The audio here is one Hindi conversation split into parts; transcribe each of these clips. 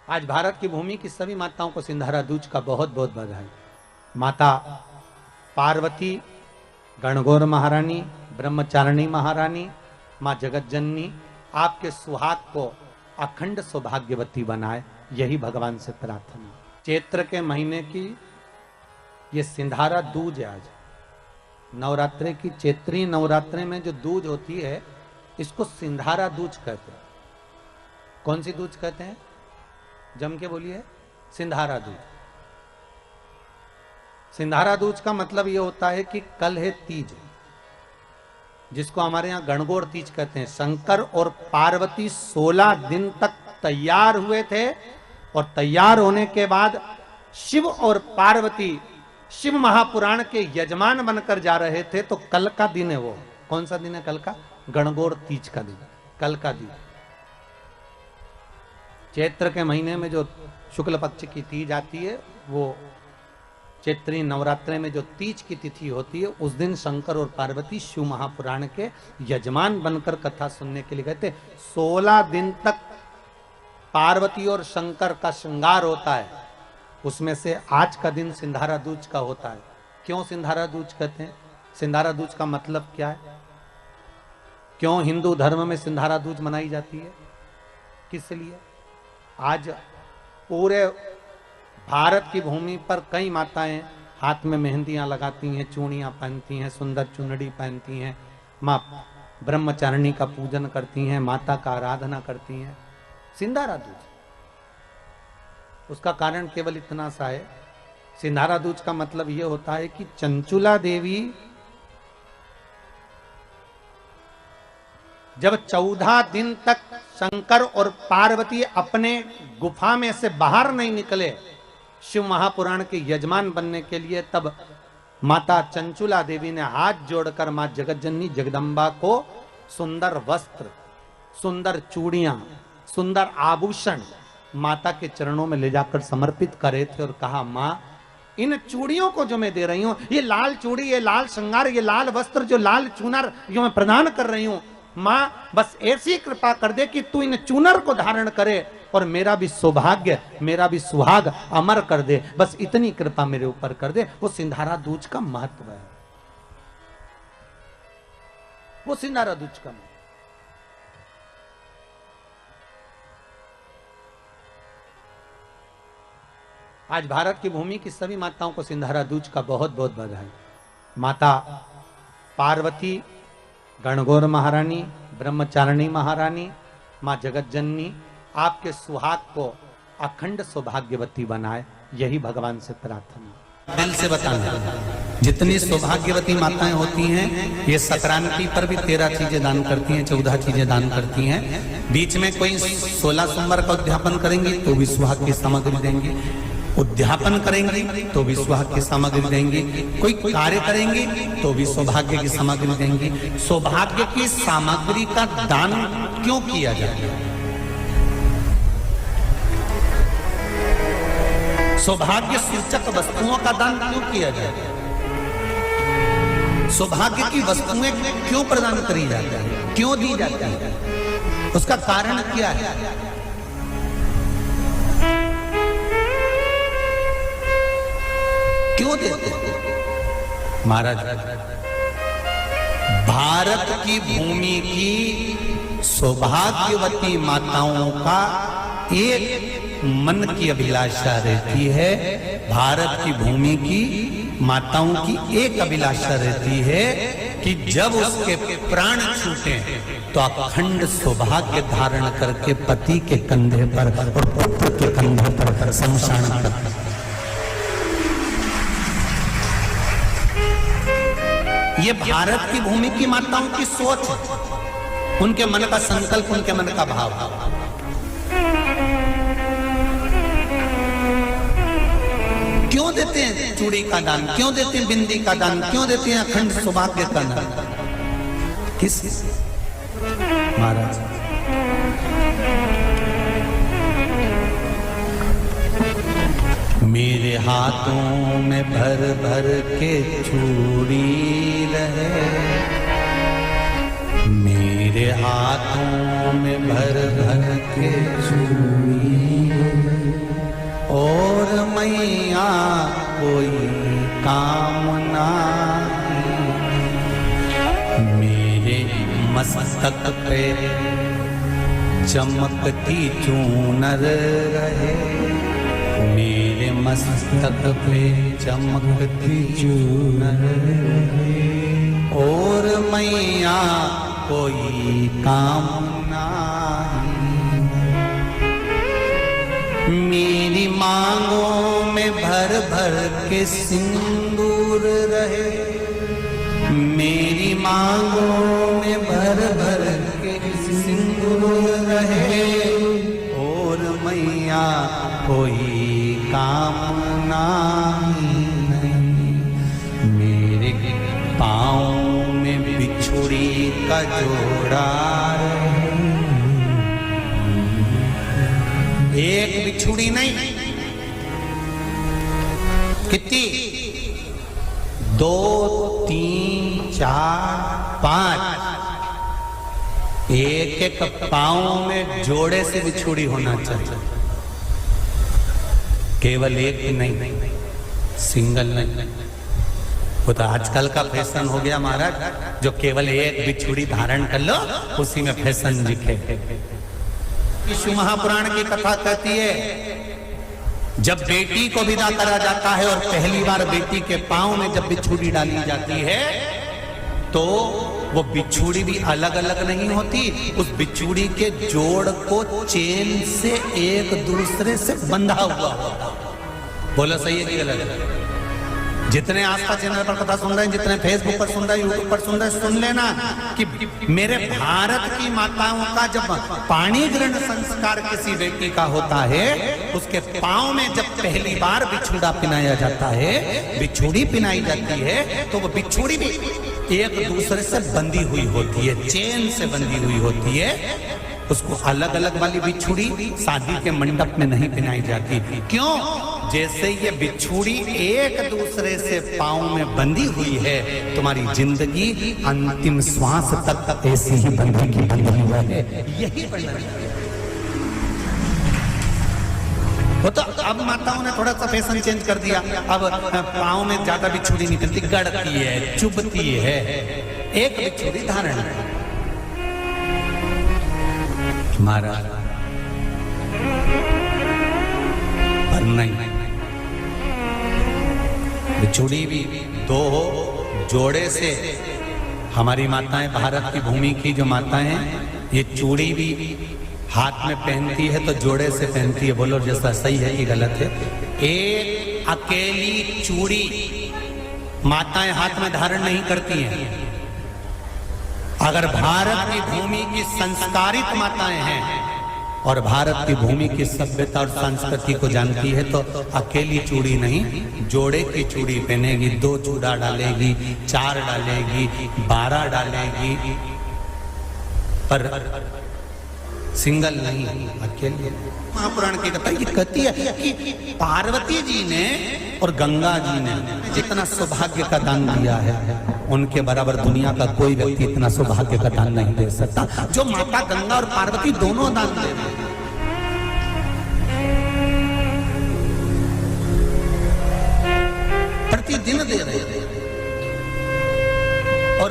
आज भारत की भूमि की सभी माताओं को सिंधारा दूज का बहुत बहुत बधाई। माता पार्वती, गणगौर महारानी, ब्रह्मचारिणी महारानी, माँ जगत जननी आपके सुहाग को अखंड सौभाग्यवती बनाए, यही भगवान से प्रार्थना। चैत्र के महीने की ये सिंधारा दूज है। आज नवरात्रे की चैत्री नवरात्रे में जो दूज होती है इसको सिंधारा दूज कहते हैं। कौन सी दूज कहते हैं? जम के बोलिए। सिंधारा दूज। सिंधारा दूज का मतलब यह होता है कि कल है तीज, जिसको हमारे यहां गणगौर तीज कहते हैं। शंकर और पार्वती 16 दिन तक तैयार हुए थे और तैयार होने के बाद शिव और पार्वती शिव महापुराण के यजमान बनकर जा रहे थे। तो कल का दिन है वो। कौन सा दिन है कल का? गणगौर तीज का दिन, कल का दिन। चैत्र के महीने में जो शुक्ल पक्ष की तीज आती है, वो चैत्री नवरात्रे में जो तीज की तिथि होती है, उस दिन शंकर और पार्वती शिव महापुराण के यजमान बनकर कथा सुनने के लिए गए थे। 16 दिन तक पार्वती और शंकर का श्रृंगार होता है। उसमें से आज का दिन सिंधारा दूज का होता है। क्यों सिंधारा दूज कहते हैं? सिंधारा दूज का मतलब क्या है? क्यों हिंदू धर्म में सिंधारा दूज मनाई जाती है? किस लिए? आज पूरे भारत की भूमि पर कई माताएं हाथ में मेहंदियां लगाती हैं, चूड़ियां पहनती हैं, सुंदर चुनड़ी पहनती हैं, माँ ब्रह्मचारिणी का पूजन करती हैं, माता का आराधना करती हैं। सिंधारा दूज, उसका कारण केवल इतना सा है। सिंधारा दूज का मतलब यह होता है कि चंचुला देवी जब 14 दिन तक शंकर और पार्वती अपने गुफा में से बाहर नहीं निकले शिव महापुराण के यजमान बनने के लिए, तब माता चंचुला देवी ने हाथ जोड़कर मां जगत जननी जगदम्बा को सुंदर वस्त्र, सुंदर चूड़ियां, सुंदर आभूषण माता के चरणों में ले जाकर समर्पित करे थे और कहा, मां इन चूड़ियों को जो मैं दे रही हूं, ये लाल चूड़ी, ये लाल श्रृंगार, ये लाल वस्त्र, जो लाल चूनर जो मैं प्रदान कर रही हूं, मां बस ऐसी कृपा कर दे कि तू इन चूनर को धारण करे और मेरा भी सौभाग्य, मेरा भी सुहाग अमर कर दे। बस इतनी कृपा मेरे ऊपर कर दे। वो सिंधारा दूज का महत्व है। वो सिंधारा दूज का महत्व। आज भारत की भूमि की सभी माताओं को सिंधारा दूज का बहुत बहुत बधाई। माता पार्वती, गणगौर महारानी, ब्रह्मचारिणी महारानी, माँ जगत जननी आपके सुहाग को अखंड सौभाग्यवती बनाए, यही भगवान से प्रार्थना। दिल से बताना, जितनी सौभाग्यवती माताएं होती हैं ये संक्रांति पर भी 13 चीजें दान करती हैं, 14 चीजें दान करती हैं। बीच में कोई 16 सोमवार का उद्यापन करेंगी तो भी सुहाग की सामग्री देंगी, उद्यापन करेंगी तो भी सुहाग की सामग्री देंगी, कोई कार्य करेंगी तो भी सौभाग्य की सामग्री देंगी। सौभाग्य की सामग्री का दान क्यों किया जाए? सौभाग्य सूचक वस्तुओं का दान क्यों किया जाए? सौभाग्य की वस्तुएं क्यों प्रदान करी जाती है, क्यों दी जाती है? उसका कारण क्या है? क्यों देते? महाराज, भारत की भूमि की सौभाग्यवती माताओं का एक मन की अभिलाषा रहती है। भारत की भूमि की माताओं की एक अभिलाषा रहती है कि जब उसके प्राण छूटे तो अखंड सौभाग्य धारण करके पति के कंधे पर और पुत्र के कंधे पर शमशान पर। ये भारत की भूमि की माताओं की सोच है, उनके मन का संकल्प, उनके मन का भाव। क्यों देते हैं चूड़ी का दान? क्यों देते हैं बिंदी का दान? क्यों देते हैं अखंड सौभाग्य का दान? किस महाराज? मेरे हाथों में भर भर के चूड़ी रहे, मेरे हाथों में भर भर के चूड़ी मैया कोई काम नाही, मेरे मस्तक पे चमकती चूनर रहे, मेरे मस्तक पे चमकती चूनर रहे, और मैया कोई काम नाही, मेरी मांगों में भर भर के सिंदूर रहे, मेरी मांगों में भर भर के सिंदूर रहे, और मैया कोई काम नाही, मेरे पाँव में बिछुड़ी का जोड़ा रहे, एक बिछुड़ी नहीं, कितनी, 2 3 4 5, एक एक पाँव में जोड़े से बिछुड़ी होना चाहिए, केवल एक नहीं, सिंगल नहीं। वो तो आजकल का फैशन हो गया महाराज, जो केवल एक बिछुड़ी धारण कर लो उसी में फैशन दिखे। शिव महापुराण की कथा कहती है जब बेटी को विदा करा जाता है और पहली बार बेटी के पांव में जब बिछुड़ी डाली जाती है तो वो बिछुड़ी भी अलग अलग नहीं होती, उस बिछुड़ी के जोड़ को चेन से एक दूसरे से बंधा हुआ होता। बोलो सही है कि गलत? जितने आस्था चैनल पर कथा सुन रहे हैं, जितने फेसबुक पर सुन रहे हैं, यूट्यूब पर सुन रहे हैं, सुन लेना कि मेरे भारत की माताओं का जब पाणी ग्रहण संस्कार किसी व्यक्ति का होता है, उसके पांव में जब पहली बार बिछुड़ा पिनाया जाता है, बिछुड़ी पिनाई जाती है, तो वो बिछुड़ी भी एक दूसरे से बंधी हुई होती है, चेन से बंधी हुई होती है। उसको अलग अलग वाली बिछुड़ी शादी के मंडप में नहीं पिनाई जाती। क्यों? जैसे ये बिछुड़ी एक दूसरे से पांव में बंधी हुई है, तुम्हारी जिंदगी अंतिम श्वास तक ऐसी ही बंधी हुई है, यही वर्णन है। वो तो अब माताओं ने थोड़ा सा फैशन चेंज कर दिया, अब पांव में ज्यादा बिछुड़ी नहीं पहनती, गड़ती है, चुभती है, एक बिछुड़ी धारण है। महाराज पर नहीं, बिछुड़ी भी 2 हो, जोड़े से। हमारी माताएं, भारत की भूमि की जो माताएं हैं, ये चूड़ी भी हाथ में पहनती है तो जोड़े से पहनती है। बोलो जैसा सही है कि गलत है? एक अकेली चूड़ी माताएं हाथ में धारण नहीं करती हैं। अगर भारत की भूमि की संस्कारित माताएं हैं और भारत की भूमि की सभ्यता और संस्कृति को जानती है तो अकेली चूड़ी नहीं, जोड़े की चूड़ी पहनेगी, 2 चूड़ा डालेगी, 4 डालेगी, 12 डालेगी, पर सिंगल नहीं, अकेले। महापुराण की कथा ये कहती है कि पार्वती जी ने और गंगा जी ने जितना सौभाग्य का दान दिया है, उनके बराबर दुनिया का कोई व्यक्ति इतना सौभाग्य का दान नहीं दे सकता जो माता गंगा और पार्वती दोनों दान दे रहे हैं। प्रतिदिन दे रहे हैं। और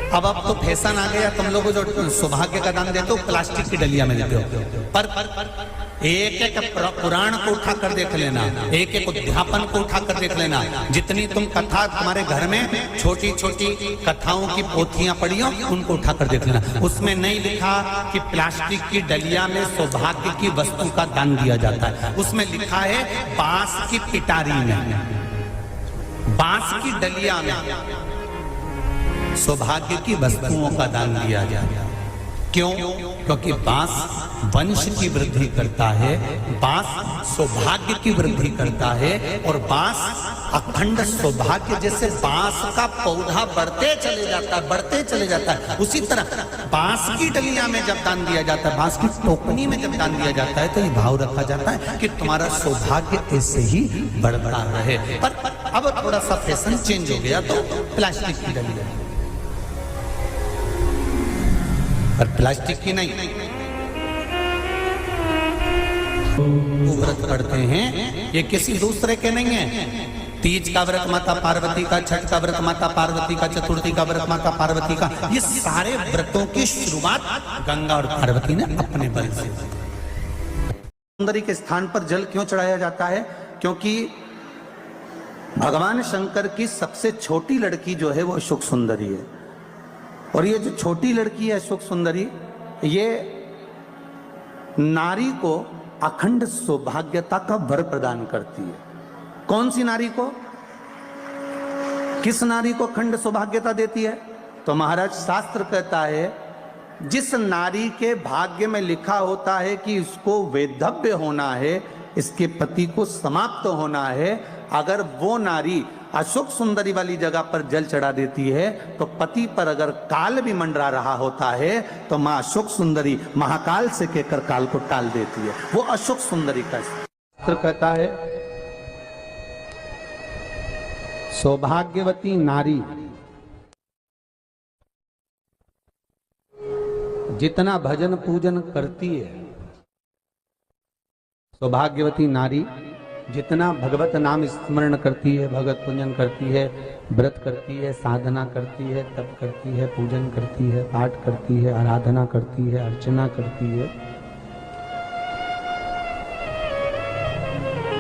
अब तो फैशन आ गया, तुम लोगों जो सौभाग्य का दान देते हो प्लास्टिक की डलिया में देते हो, पर एक एक पुराण को उठा कर देख लेना, एक एक उद्यापन को उठा कर देख लेना। जितनी तुम कथा तुम्हारे घर में छोटी छोटी कथाओं की पोथियां पढ़ी हो, उनको उठा कर देख लेना। उसमें नहीं लिखा कि प्लास्टिक की डलिया में सौभाग्य की वस्तु का दान दिया जाता है। उसमें लिखा है बांस की पिटारी में, बांस की डलिया में सौभाग्य की वस्तुओं का दान दिया जाए। क्यों? क्योंकि बांस वंश की वृद्धि करता है, बांस सौभाग्य की वृद्धि करता है, और बांस अखंड सौभाग्य। जैसे बांस का पौधा बढ़ते चले जाता है, बढ़ते चले जाता है, उसी तरह बांस की डलिया में जब दान दिया जाता है, बांस की टोकनी में जब दान दिया जाता है, तो ये भाव रखा जाता है कि तुम्हारा सौभाग्य ऐसे ही बढ़ता रहे। पर अब थोड़ा सा फैशन चेंज हो गया तो प्लास्टिक की डलिया, पर प्लास्टिक की नहीं, व्रत करते हैं ये किसी दूसरे के नहीं है। तीज का व्रत माता पार्वती का, छठ का व्रत माता पार्वती का, चतुर्थी का व्रत माता पार्वती का, ये सारे व्रतों की शुरुआत गंगा और पार्वती ने अपने बल से। सुंदरी के स्थान पर जल क्यों चढ़ाया जाता है? क्योंकि भगवान शंकर की सबसे छोटी लड़की जो है वो सुख सुंदरी है, और ये जो छोटी लड़की है सुख सुंदरी, ये नारी को अखंड सौभाग्यता का वर प्रदान करती है। कौन सी नारी को? किस नारी को अखंड सौभाग्यता देती है? तो महाराज शास्त्र कहता है जिस नारी के भाग्य में लिखा होता है कि इसको वैधव्य होना है, इसके पति को समाप्त होना है, अगर वो नारी अशोक सुंदरी वाली जगह पर जल चढ़ा देती है तो पति पर अगर काल भी मंडरा रहा होता है तो मां अशोक सुंदरी महाकाल से कहकर काल को टाल देती है। वो अशोक सुंदरी का शास्त्र कहता है सौभाग्यवती नारी जितना भजन पूजन करती है, सौभाग्यवती नारी जितना भगवत नाम स्मरण करती है, भगवत पूजन करती है, व्रत करती है, साधना करती है, तप करती है, पूजन करती है, पाठ करती है, आराधना करती है, अर्चना करती है,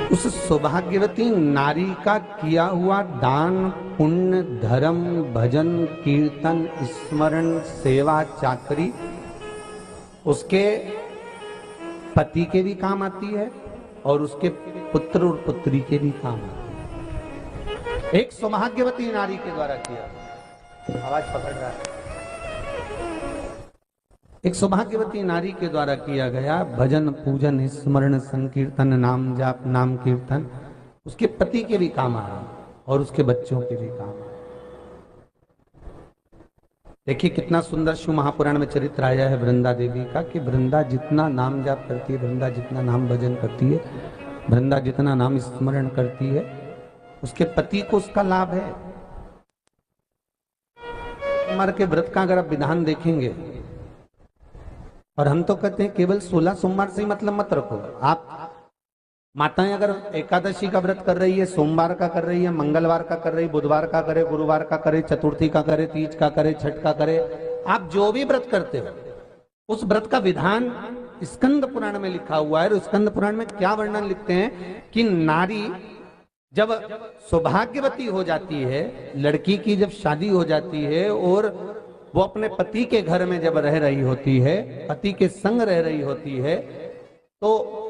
उस सौभाग्यवती नारी का किया हुआ दान, पुण्य, धर्म, भजन, कीर्तन, स्मरण, सेवा, चाकरी उसके पति के भी काम आती है और उसके पुत्र और पुत्री के भी काम आती है। एक सौभाग्यवती नारी के द्वारा किया, आवाज पकड़ रहा है, एक सौभाग्यवती नारी के द्वारा किया गया भजन, पूजन, स्मरण, संकीर्तन, नाम जाप, नाम कीर्तन उसके पति के भी काम आ रहा है और उसके बच्चों के भी काम आ रहा है। देखिए कितना सुंदर शिव महापुराण में चरित्र आया है वृंदा देवी का कि वृंदा जितना नाम जाप करती है, वृंदा जितना नाम भजन करती है, वृंदा जितना नाम स्मरण करती है, उसके पति को उसका लाभ है। सोमवार के व्रत का अगर आप विधान देखेंगे, और हम तो कहते हैं केवल 16 सोमवार से ही मतलब मत रखो। आप माताएं अगर एकादशी का व्रत कर रही है, सोमवार का कर रही है, मंगलवार का कर रही है, बुधवार का करे, गुरुवार का करे, चतुर्थी का करे, तीज का करे, छठ का करे, आप जो भी व्रत करते हो उस व्रत का विधान स्कंद पुराण में लिखा हुआ है। और स्कंद पुराण में क्या वर्णन लिखते हैं कि नारी जब सौभाग्यवती हो जाती है, लड़की की जब शादी हो जाती है और वो अपने पति के घर में जब रह रही होती है, पति के संग रह रही होती है, तो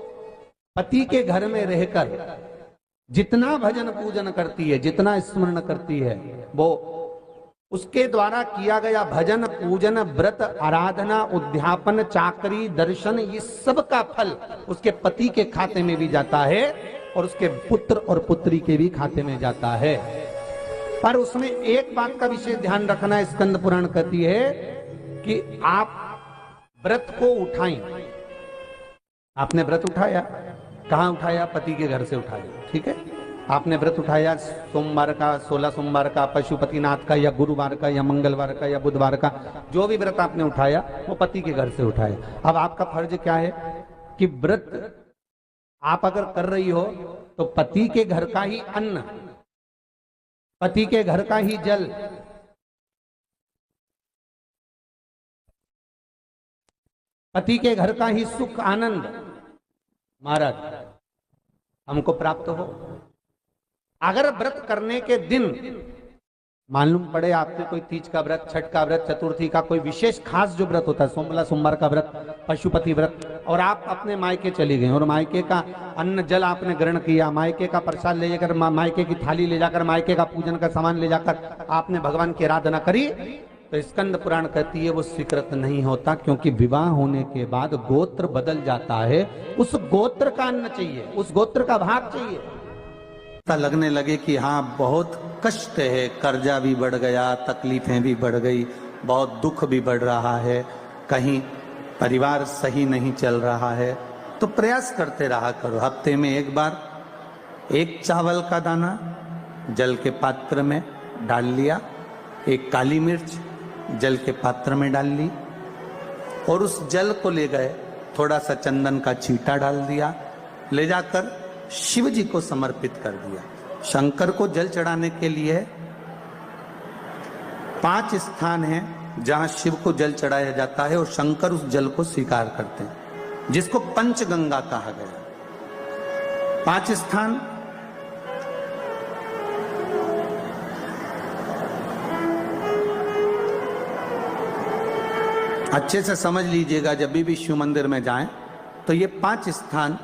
पति के घर में रहकर जितना भजन पूजन करती है, जितना स्मरण करती है, वो उसके द्वारा किया गया भजन, पूजन, व्रत, आराधना, उद्यापन, चाकरी, दर्शन, ये सब का फल उसके पति के खाते में भी जाता है और उसके पुत्र और पुत्री के भी खाते में जाता है। पर उसमें एक बात का विशेष ध्यान रखना, स्कंद पुराण कहती है कि आप व्रत को उठाएं। आपने व्रत उठाया, कहां उठाया? पति के घर से उठाया, ठीक है। आपने व्रत उठाया सोमवार का, 16 सोमवार का, पशुपतिनाथ का, या गुरुवार का, या मंगलवार का, या बुधवार का, जो भी व्रत आपने उठाया वो पति के घर से उठाया। अब आपका फर्ज क्या है कि व्रत आप अगर कर रही हो तो पति के घर का ही अन्न, पति के घर का ही जल, पति के घर का ही सुख आनंद महाराज हमको प्राप्त हो। अगर व्रत करने के दिन मालूम पड़े आपके कोई तीज का व्रत, छठ का व्रत, चतुर्थी का कोई विशेष खास जो व्रत होता है, सोमवार का व्रत, पशुपति व्रत, और आप अपने मायके चली गए और मायके का अन्न जल आपने ग्रहण किया, मायके का प्रसाद ले जाकर, मायके की थाली ले जाकर, मायके का पूजन का सामान ले जाकर आपने भगवान की आराधना करी, तो स्कंद पुराण कहती है वो स्वीकृत नहीं होता, क्योंकि विवाह होने के बाद गोत्र बदल जाता है। उस गोत्र का अन्न चाहिए, उस गोत्र का भाग चाहिए। लगने लगे कि हाँ बहुत कष्ट है, कर्जा भी बढ़ गया, तकलीफें भी बढ़ गई, बहुत दुख भी बढ़ रहा है, कहीं परिवार सही नहीं चल रहा है, तो प्रयास करते रहा करो। हफ्ते में एक बार एक चावल का दाना जल के पात्र में डाल लिया, एक काली मिर्च जल के पात्र में डाल ली, और उस जल को ले गए, थोड़ा सा चंदन का छींटा डाल दिया, ले जाकर शिव जी को समर्पित कर दिया। शंकर को जल चढ़ाने के लिए 5 स्थान हैं जहां शिव को जल चढ़ाया जाता है और शंकर उस जल को स्वीकार करते हैं, जिसको पंचगंगा कहा गया। 5 स्थान अच्छे से समझ लीजिएगा, जब भी शिव मंदिर में जाएं तो ये 5 स्थान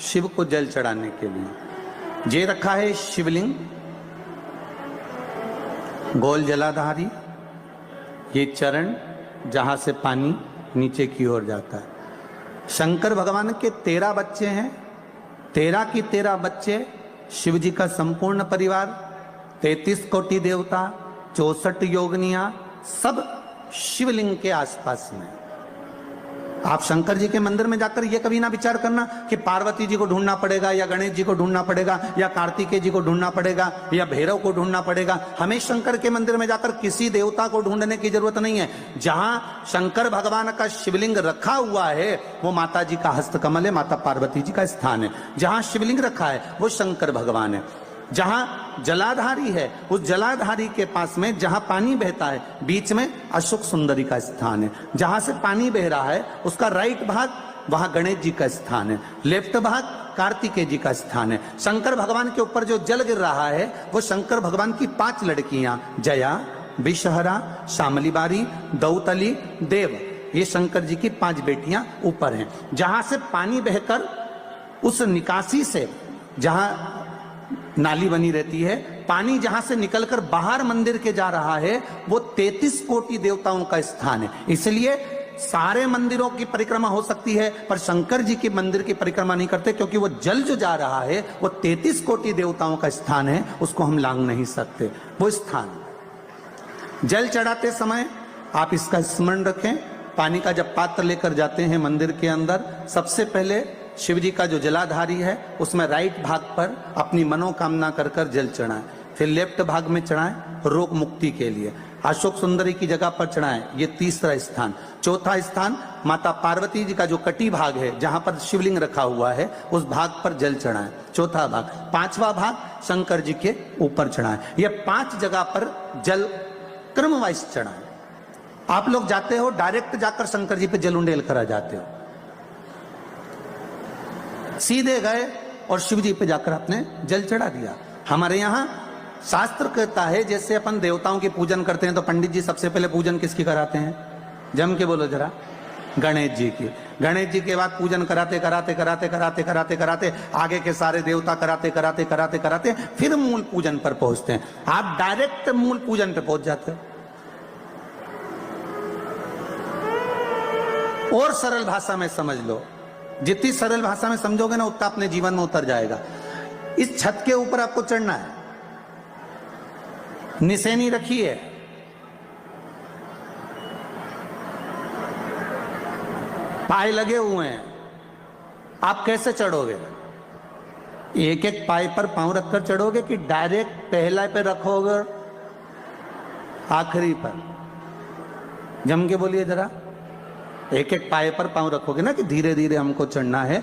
शिव को जल चढ़ाने के लिए ये रखा है। शिवलिंग, गोल जलाधारी, ये चरण जहां से पानी नीचे की ओर जाता है। शंकर भगवान के 13 बच्चे हैं, 13 की 13 बच्चे, शिव जी का संपूर्ण परिवार, 33 कोटि देवता, 64 योगनियां, सब शिवलिंग के आसपास में। आप शंकर जी के मंदिर में जाकर ये कभी ना विचार करना कि पार्वती जी को ढूंढना पड़ेगा या गणेश जी को ढूंढना पड़ेगा या कार्तिकेय जी को ढूंढना पड़ेगा या भैरव को ढूंढना पड़ेगा। हमें शंकर के मंदिर में जाकर किसी देवता को ढूंढने की जरूरत नहीं है। जहां शंकर भगवान का शिवलिंग रखा हुआ है वो माता जी का हस्तकमल है, माता पार्वती जी का स्थान है। जहां शिवलिंग रखा है वो शंकर भगवान है। जहां जलाधारी है उस जलाधारी के पास में जहां पानी बहता है बीच में अशोक सुंदरी का स्थान है। जहां से पानी बह रहा है उसका राइट भाग वहां गणेश जी का स्थान है, लेफ्ट भाग कार्तिकेय जी का स्थान है। शंकर भगवान के ऊपर जो जल गिर रहा है वो शंकर भगवान की 5 लड़कियां जया, विषहरा, शामली बारी, दौतली, देव, ये शंकर जी की 5 बेटियां ऊपर हैं। जहां से पानी बहकर उस निकासी से, जहां नाली बनी रहती है, पानी जहां से निकलकर बाहर मंदिर के जा रहा है वो 33 कोटि देवताओं का स्थान है। इसलिए सारे मंदिरों की परिक्रमा हो सकती है पर शंकर जी के मंदिर की परिक्रमा नहीं करते, क्योंकि वो जल जो जा रहा है वो 33 कोटि देवताओं का स्थान है, उसको हम लांघ नहीं सकते। वो स्थान जल चढ़ाते समय आप इसका स्मरण रखें। पानी का जब पात्र लेकर जाते हैं मंदिर के अंदर, सबसे पहले शिव जी का जो जलाधारी है उसमें राइट भाग पर अपनी मनोकामना कर कर जल चढ़ाएं, फिर लेफ्ट भाग में चढ़ाएं रोग मुक्ति के लिए। अशोक सुंदरी की जगह पर चढ़ाएं, ये तीसरा स्थान। चौथा स्थान माता पार्वती जी का जो कटी भाग है जहां पर शिवलिंग रखा हुआ है उस भाग पर जल चढ़ाएं, चौथा भाग। 5वां भाग शंकर जी के ऊपर चढ़ाएं। ये 5 जगह पर जल क्रमवाइज चढ़ाएं। आप लोग जाते हो डायरेक्ट जाकर शंकर जी पे जल उंडेल कर आ जाते हो, सीधे गए और शिव जी पे जाकर आपने जल चढ़ा दिया। हमारे यहाँ शास्त्र कहता है जैसे अपन देवताओं की पूजन करते हैं तो पंडित जी सबसे पहले पूजन किसकी कराते हैं? जम के बोलो जरा, गणेश जी की। गणेश जी के बाद पूजन कराते कराते कराते कराते कराते कराते आगे के सारे देवता कराते कराते कराते कराते फिर मूल पूजन पर पहुंचते हैं। आप डायरेक्ट मूल पूजन पे पहुंच जाते हो। और सरल भाषा में समझ लो, जितनी सरल भाषा में समझोगे ना उतना अपने जीवन में उतर जाएगा। इस छत के ऊपर आपको चढ़ना है, निशानी रखी है, पाए लगे हुए हैं, आप कैसे चढ़ोगे? एक एक पाए पर पांव रखकर चढ़ोगे कि डायरेक्ट पहला पे रखोगे आखिरी पर? जम के बोलिए जरा, एक एक पाए पर पांव रखोगे ना कि धीरे धीरे हमको चढ़ना है।